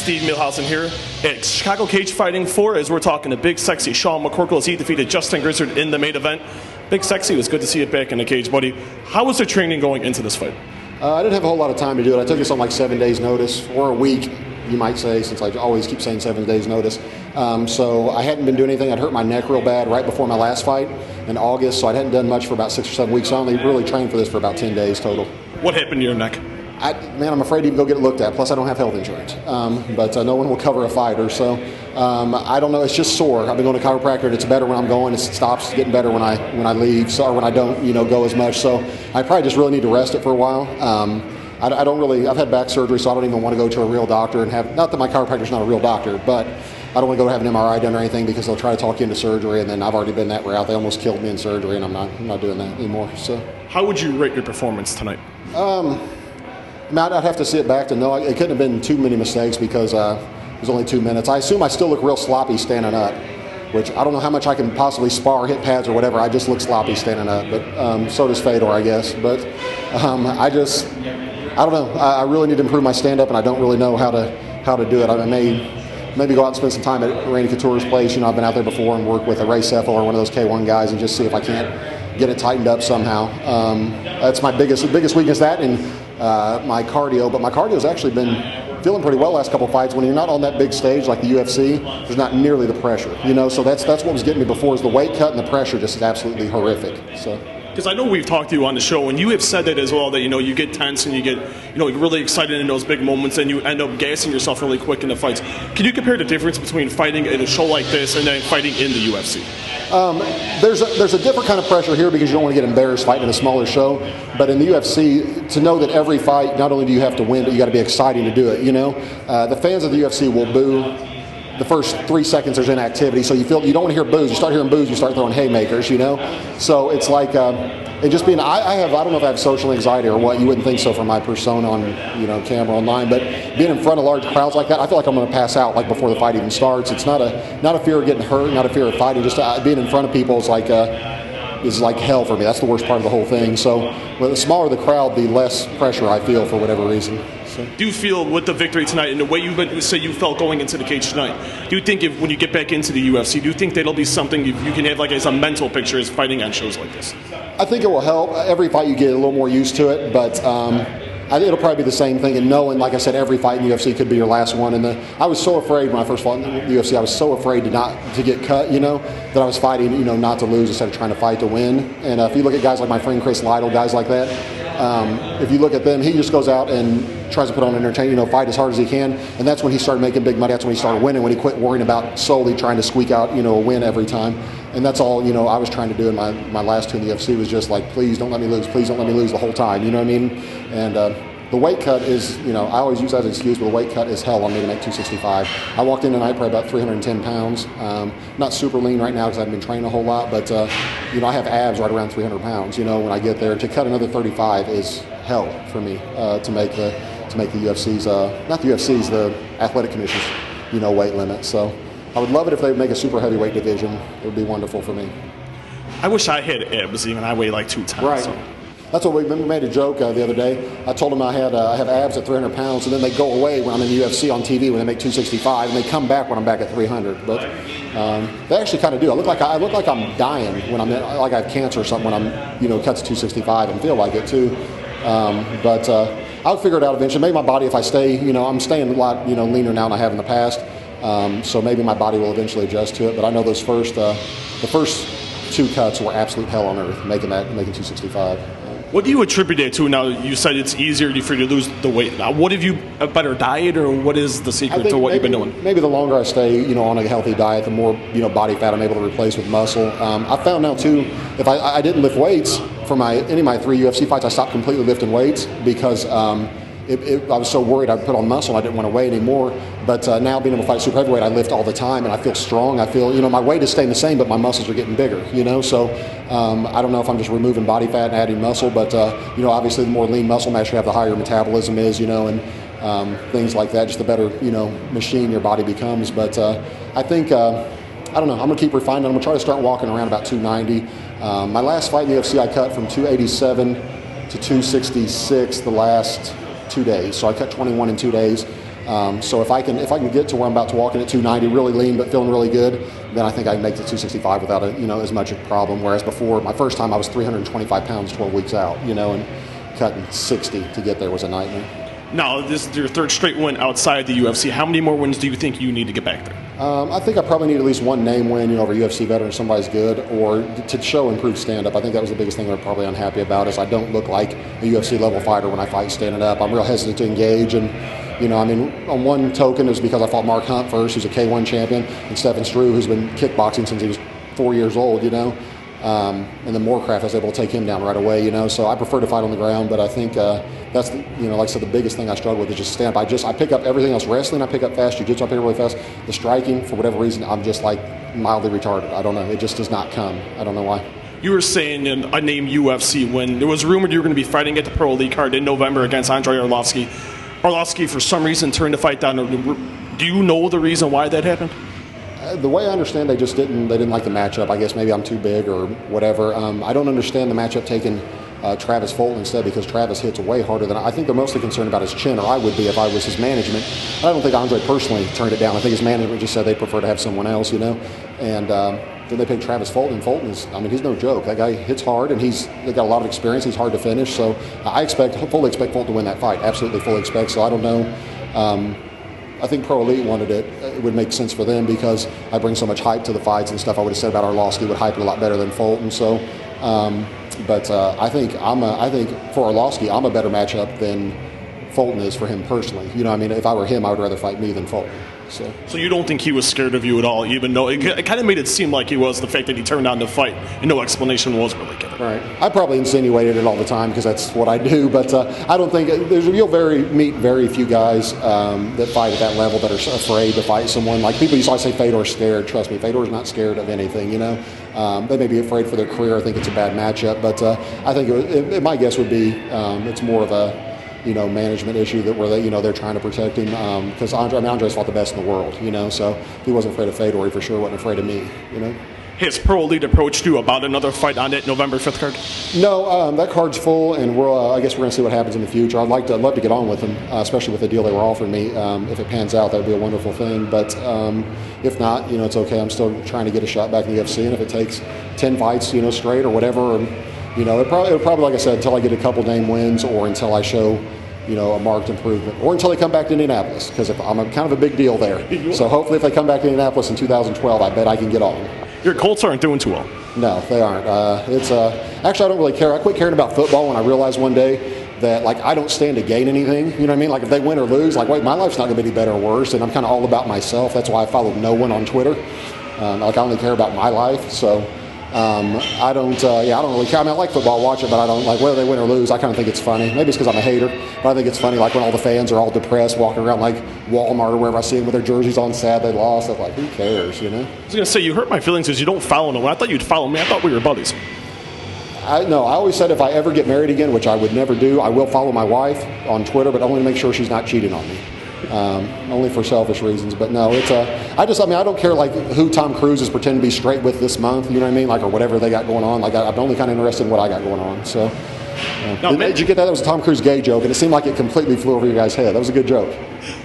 Steve Milhausen here at Chicago Cagefighting 4 as we're talking to Big Sexy Sean McCorkle as he defeated Justin Grizzard in the main event. Big Sexy, it was good to see you back in the cage, buddy. How was the training going into this fight? I didn't have a whole lot of time to do it. I took this on like 7 days notice, or a week, you might say, since I always keep saying 7 days notice. So I hadn't been doing anything. I'd hurt my neck real bad right before my last fight in August, so I hadn't done much for about 6 or 7 weeks. I only really trained for this for about 10 days total. What happened to your neck? I'm afraid to even go get it looked at. Plus, I don't have health insurance. But no one will cover a fighter. So I don't know. It's just sore. I've been going to chiropractor, and it's better when I'm going. It stops getting better when I leave, or when I don't, go as much. So I probably just really need to rest it for a while. I don't really. I've had back surgery, so I don't even want to go to a real doctor and have. Not that my chiropractor's not a real doctor, but I don't want to go have an MRI done or anything because they'll try to talk you into surgery, and then I've already been that route. They almost killed me in surgery, and I'm not doing that anymore. So how would you rate your performance tonight? I'd have to see it back to know. It couldn't have been too many mistakes because it was only 2 minutes. I assume I still look real sloppy standing up, which I don't know how much I can possibly spar, hit pads or whatever. I just look sloppy standing up, but so does Fedor, I guess. But I don't know. I really need to improve my stand-up, and I don't really know how to do it. I maybe go out and spend some time at Randy Couture's place. I've been out there before and work with a Ray Seffel or one of those K1 guys and just see if I can't get it tightened up somehow. That's my biggest weakness, that and my cardio. But my cardio's actually been feeling pretty well last couple fights. When you're not on that big stage like the UFC, there's not nearly the pressure. So that's what was getting me before, is the weight cut and the pressure just is absolutely horrific. So. Because I know we've talked to you on the show, and you have said that as well, that you get tense and you get really excited in those big moments, and you end up gassing yourself really quick in the fights. Can you compare the difference between fighting at a show like this and then fighting in the UFC? There's a different kind of pressure here because you don't want to get embarrassed fighting in a smaller show. But in the UFC, to know that every fight, not only do you have to win, but you got to be exciting to do it. The fans of the UFC will boo the first 3 seconds there's inactivity, so you don't want to hear boos. You start hearing boos, you start throwing haymakers, So it's like, and just being, I don't know if I have social anxiety or what. You wouldn't think so from my persona on, camera online, but being in front of large crowds like that, I feel like I'm going to pass out like before the fight even starts. It's not a fear of getting hurt, not a fear of fighting. Just being in front of people is like hell for me. That's the worst part of the whole thing. So, the smaller the crowd, the less pressure I feel for whatever reason. Do you feel with the victory tonight and the way you say you felt going into the cage tonight, do you think when you get back into the UFC, do you think that'll be something you can have like as a mental picture as fighting on shows like this? I think it will help. Every fight you get a little more used to it, but I think it'll probably be the same thing. And knowing, like I said, every fight in the UFC could be your last one. And I was so afraid when I first fought in the UFC. I was so afraid to get cut, that I was fighting, not to lose instead of trying to fight to win. And if you look at guys like my friend Chris Lytle, guys like that, if you look at them, he just goes out and tries to put on entertainment, fight as hard as he can, and that's when he started making big money. That's when he started winning, when he quit worrying about solely trying to squeak out, a win every time. And that's all, I was trying to do in my last two in the UFC, was just like, please don't let me lose, please don't let me lose the whole time, you know what I mean? And the weight cut is, I always use that as an excuse, but the weight cut is hell on me to make 265. I walked in tonight probably about 310 pounds. Not super lean right now because I haven't been training a whole lot, but, I have abs right around 300 pounds, when I get there. To cut another 35 is hell for me to make the UFC's, not the UFC's, the Athletic Commission's, weight limit. So I would love it if they would make a super heavyweight division. It would be wonderful for me. I wish I had abs, even I weigh like 210. Right. So. That's what we made a joke the other day. I told them I have abs at 300 pounds, and then they go away when I'm in the UFC on TV when they make 265, and they come back when I'm back at 300. But they actually kind of do. I look like I'm dying when like I have cancer or something when I'm cut to 265 and feel like it too. But I'll figure it out eventually. Maybe my body, if I stay, I'm staying a lot leaner now than I have in the past. So maybe my body will eventually adjust to it. But I know those the first 2 cuts were absolute hell on earth, making 265. What do you attribute it to now? You said it's easier for you to lose the weight. Now, what have you, a better diet, or what is the secret to what you've been doing? Maybe the longer I stay, on a healthy diet, the more, body fat I'm able to replace with muscle. I found now too, if I didn't lift weights for any of my 3 UFC fights, I stopped completely lifting weights because I was so worried I'd put on muscle and I didn't want to weigh anymore. But now being able to fight super heavyweight, I lift all the time and I feel strong. I feel, my weight is staying the same, but my muscles are getting bigger, So I don't know if I'm just removing body fat and adding muscle, but, obviously the more lean muscle mass you have, the higher metabolism is, and things like that, just the better, machine your body becomes. But I think, I don't know, I'm going to keep refining. I'm going to try to start walking around about 290. My last fight in the UFC, I cut from 287 to 266 the last 2 days. So I cut 21 in 2 days. So if I can get to where I'm about to walk in at 290, really lean but feeling really good, then I think I can make the 265 without as much of a problem. Whereas before, my first time I was 325 pounds 12 weeks out, and cutting 60 to get there was a nightmare. Now, this is your third straight win outside the UFC. How many more wins do you think you need to get back there? I think I probably need at least one name win, over a UFC veteran, somebody's good, or to show improved stand-up. I think that was the biggest thing they're probably unhappy about is I don't look like a UFC-level fighter when I fight standing up. I'm real hesitant to engage, and on one token, it was because I fought Mark Hunt first, who's a K1 champion, and Stephen Struve, who's been kickboxing since he was 4 years old, and then Moorcraft, I was able to take him down right away, So I prefer to fight on the ground, but I think that's, like I said, the biggest thing I struggle with is just stand up. I pick up everything else. Wrestling, I pick up fast. Jiu-jitsu, I pick up really fast. The striking, for whatever reason, I'm just mildly retarded. I don't know. It just does not come. I don't know why. You were saying a name UFC when it was rumored you were going to be fighting at the Pro Elite card in November against Andrei Arlovski. Arlovski, for some reason, turned the fight down. Do you know the reason why that happened? The way I understand, they didn't like the matchup. I guess maybe I'm too big or whatever. I don't understand the matchup taking Travis Fulton instead, because Travis hits way harder than I think. They're mostly concerned about his chin, or I would be if I was his management. I don't think Andre personally turned it down. I think his management just said they prefer to have someone else, And then they picked Travis Fulton. Fulton is, he's no joke. That guy hits hard, and they've got a lot of experience. He's hard to finish. So I fully expect Fulton to win that fight. Absolutely fully expect. So I don't know. I think Pro Elite wanted it. It would make sense for them because I bring so much hype to the fights and stuff. I would have said about Arlovski would hype it a lot better than Fulton. So, I think for Arlovski, I'm a better matchup than Fulton is for him personally. If I were him, I would rather fight me than Fulton. So you don't think he was scared of you at all, even though it kind of made it seem like he was, the fact that he turned down the fight and no explanation was really given. Right. I probably insinuated it all the time because that's what I do, but I don't think meet very few guys that fight at that level that are afraid to fight someone. Like people used to say Fedor's scared. Trust me, Fedor's not scared of anything. They may be afraid for their career. I think it's a bad matchup, but I think my guess would be it's more of a management issue where they're trying to protect him because Andre's fought the best in the world, so if he wasn't afraid of Fedor, he for sure wasn't afraid of me, Has Pro Elite approached you about another fight on that November 5th card? No, that card's full, and I guess we're going to see what happens in the future. I'd love to get on with them, especially with the deal they were offering me. If it pans out, that would be a wonderful thing. But if not, it's okay. I'm still trying to get a shot back in the UFC, and if it takes 10 fights, straight or whatever, it'll probably, like I said, until I get a couple name wins or until I show a marked improvement, or until they come back to Indianapolis, because I'm kind of a big deal there. So hopefully if they come back to Indianapolis in 2012, I bet I can get on. Your Colts aren't doing too well. No, they aren't. Actually, I don't really care. I quit caring about football when I realized one day that I don't stand to gain anything. You know what I mean? If they win or lose, wait, my life's not going to be any better or worse, and I'm kind of all about myself. That's why I follow no one on Twitter. I only care about my life. So I don't really care. I like football, watch it, but I don't whether they win or lose. I kind of think it's funny. Maybe it's because I'm a hater, but I think it's funny when all the fans are all depressed, walking around Walmart or wherever I see them with their jerseys on, sad they lost. I'm who cares, I was going to say, you hurt my feelings because you don't follow no one. I thought you'd follow me. I thought we were buddies. No, I always said if I ever get married again, which I would never do, I will follow my wife on Twitter, but only to make sure she's not cheating on me. Only for selfish reasons, but no, it's I don't care who Tom Cruise is pretending to be straight with this month, you know what I mean, or whatever they got going on. I'm only kind of interested in what I got going on. So, did you get that? That was a Tom Cruise gay joke, and it seemed like it completely flew over your guys' head. That was a good joke.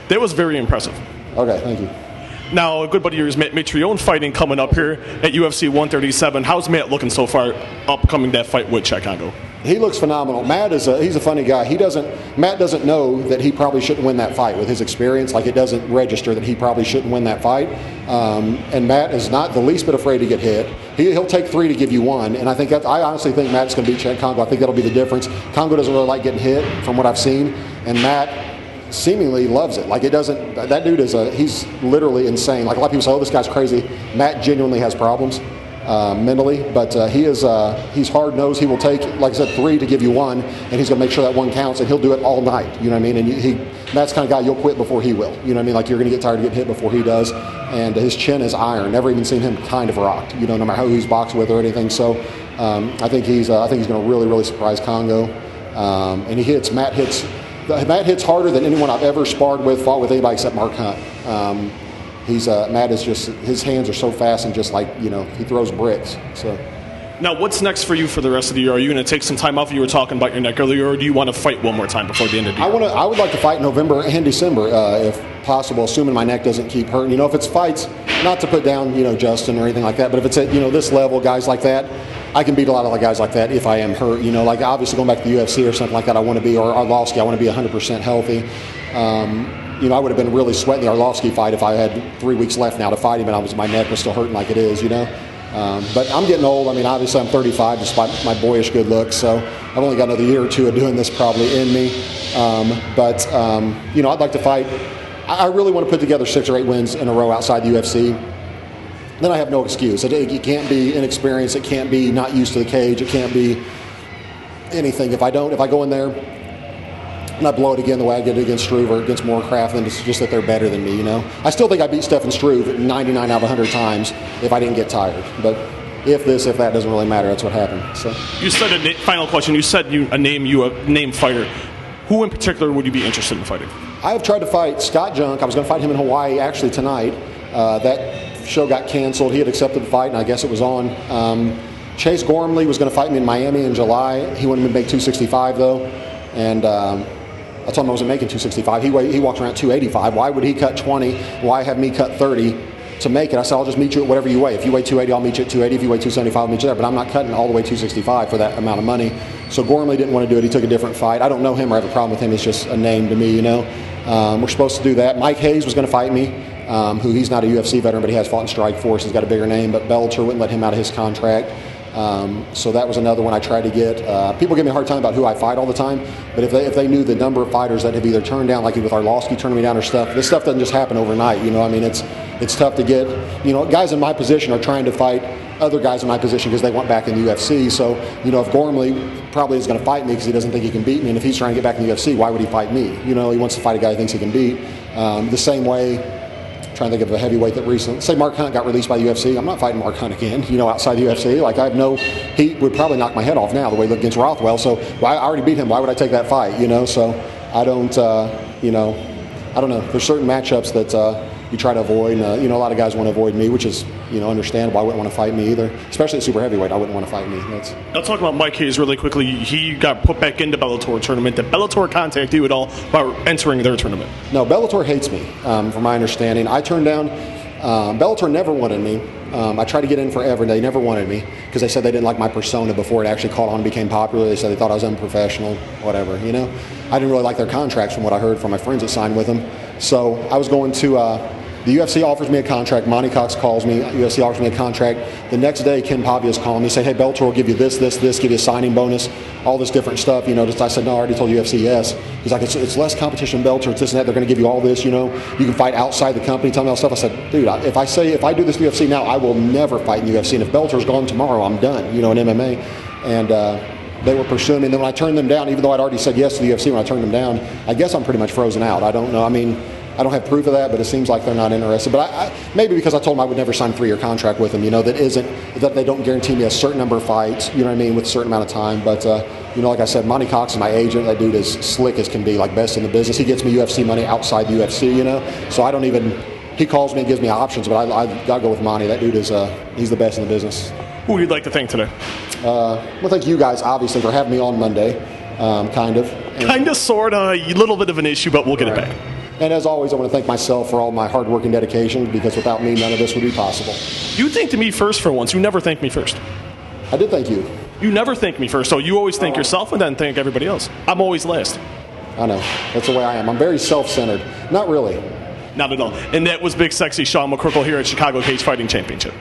That was very impressive. Okay, thank you. Now, a good buddy of yours, Matt Mitrione, fighting coming up here at UFC 137. How's Matt looking so far, upcoming that fight with Chicago? He looks phenomenal. Matt he's a funny guy. Matt doesn't know that he probably shouldn't win that fight with his experience. It doesn't register that he probably shouldn't win that fight. And Matt is not the least bit afraid to get hit. He'll take 3 to give you 1. And I honestly think Matt's going to beat Congo. I think that'll be the difference. Congo doesn't really like getting hit from what I've seen. And Matt seemingly loves it. That dude he's literally insane. A lot of people say, oh, this guy's crazy. Matt genuinely has problems. Mentally, but he's hard-nosed. He will take, like I said, 3 to give you 1, and he's going to make sure that 1 counts, and he'll do it all night. You know what I mean? And Matt's the kind of guy you'll quit before he will. You know what I mean? You're going to get tired of getting hit before he does. And his chin is iron. Never even seen him kind of rocked. No matter who he's boxed with or anything. So I think he's going to really, really surprise Congo. And Matt hits harder than anyone I've ever fought with anybody except Mark Hunt. Matt is just, his hands are so fast and just he throws bricks. So Now, what's next for you for the rest of the year? Are you going to take some time off? You were talking about your neck earlier, or do you want to fight one more time before the end of the year? I would like to fight in November and December, if possible, assuming my neck doesn't keep hurting. If it's fights, not to put down, Justin or anything like that, but if it's at, this level, guys like that, I can beat a lot of the guys like that if I am hurt. Like obviously going back to the UFC or something like that, I want to be, or Arlovski, I want to be 100% healthy. I would have been really sweating the Arlovski fight if I had 3 weeks left now to fight him and my neck was still hurting like it is, But I'm getting old. Obviously I'm 35 despite my boyish good looks, so I've only got another year or two of doing this probably in me. I'd like to fight. I really want to put together 6 or 8 wins in a row outside the UFC. Then I have no excuse. It can't be inexperience. It can't be not used to the cage. It can't be anything. If I go in there and I blow it again the way I did it against Struve or against Moorcraft, then it's just that they're better than me, I still think I beat Stefan Struve 99 out of 100 times if I didn't get tired. But if that doesn't really matter. That's what happened. So you said final question. You said a name fighter. Who in particular would you be interested in fighting? I have tried to fight Scott Junk. I was going to fight him in Hawaii actually tonight. That show got canceled. He had accepted the fight, and I guess it was on. Chase Gormley was going to fight me in Miami in July. He wanted me to make 265 though, and I told him I wasn't making 265. He walked around 285. Why would he cut 20? Why have me cut 30 to make it? I said, I'll just meet you at whatever you weigh. If you weigh 280, I'll meet you at 280. If you weigh 275, I'll meet you there. But I'm not cutting all the way 265 for that amount of money. So Gormley didn't want to do it. He took a different fight. I don't know him or have a problem with him. He's just a name to me, We're supposed to do that. Mike Hayes was going to fight me, who he's not a UFC veteran, but he has fought in Strikeforce. He's got a bigger name, but Bellator wouldn't let him out of his contract. So that was another one I tried to get. People give me a hard time about who I fight all the time, but if they knew the number of fighters that have either turned down, like with Arlovski turning me down or stuff, this stuff doesn't just happen overnight. It's tough to get. Guys in my position are trying to fight other guys in my position because they want back in the UFC. So if Gormley probably is going to fight me because he doesn't think he can beat me, and if he's trying to get back in the UFC, why would he fight me? He wants to fight a guy he thinks he can beat. The same way. Trying to think of a heavyweight that recently, say Mark Hunt got released by the UFC. I'm not fighting Mark Hunt again, outside the UFC. Like he would probably knock my head off now the way he looked against Rothwell. So I already beat him. Why would I take that fight? So I don't, I don't know. There's certain matchups that you try to avoid. And, a lot of guys want to avoid me, which is, understandable. I wouldn't want to fight me either, especially at super heavyweight. I wouldn't want to fight me. I'll talk about Mike Hayes really quickly. He got put back into Bellator tournament. Did Bellator contact you at all about entering their tournament? No, Bellator hates me, from my understanding. I turned down. Bellator never wanted me. I tried to get in forever, and they never wanted me because they said they didn't like my persona before it actually caught on and became popular. They said they thought I was unprofessional, whatever, I didn't really like their contracts from what I heard from my friends that signed with them. So I was going to, the UFC offers me a contract. Monty Cox calls me. UFC offers me a contract. The next day, Ken Pavia's calling me, saying, hey, Bellator will give you this, give you a signing bonus, all this different stuff. I said, no, I already told UFC yes. He's like, it's less competition Bellator, it's this and that. They're going to give you all this, you can fight outside the company, tell me all this stuff. I said, dude, if I do this in UFC now, I will never fight in UFC. And if Bellator's gone tomorrow, I'm done, in MMA. And they were pursuing me. And then when I turned them down, even though I'd already said yes to the UFC, when I turned them down, I guess I'm pretty much frozen out. I don't know. I don't have proof of that, but it seems like they're not interested. But maybe because I told them I would never sign a 3-year contract with them, that they don't guarantee me a certain number of fights, with a certain amount of time. But, like I said, Monty Cox is my agent. That dude is slick as can be, like best in the business. He gets me UFC money outside the UFC, So I don't even, he calls me and gives me options, but I got to go with Monty. That dude is, he's the best in the business. Who would you like to thank today? Well, thank you guys, obviously, for having me on Monday, kind of. Kind of, sort of, a little bit of an issue, but we'll get it back. And as always, I want to thank myself for all my hard work and dedication, because without me, none of this would be possible. You thanked me first for once. You never thank me first. I did thank you. You never thank me first, so you always thank yourself and then thank everybody else. I'm always last. I know. That's the way I am. I'm very self-centered. Not really. Not at all. And that was Big Sexy Sean McCorkle here at Chicago Cagefighting Championship.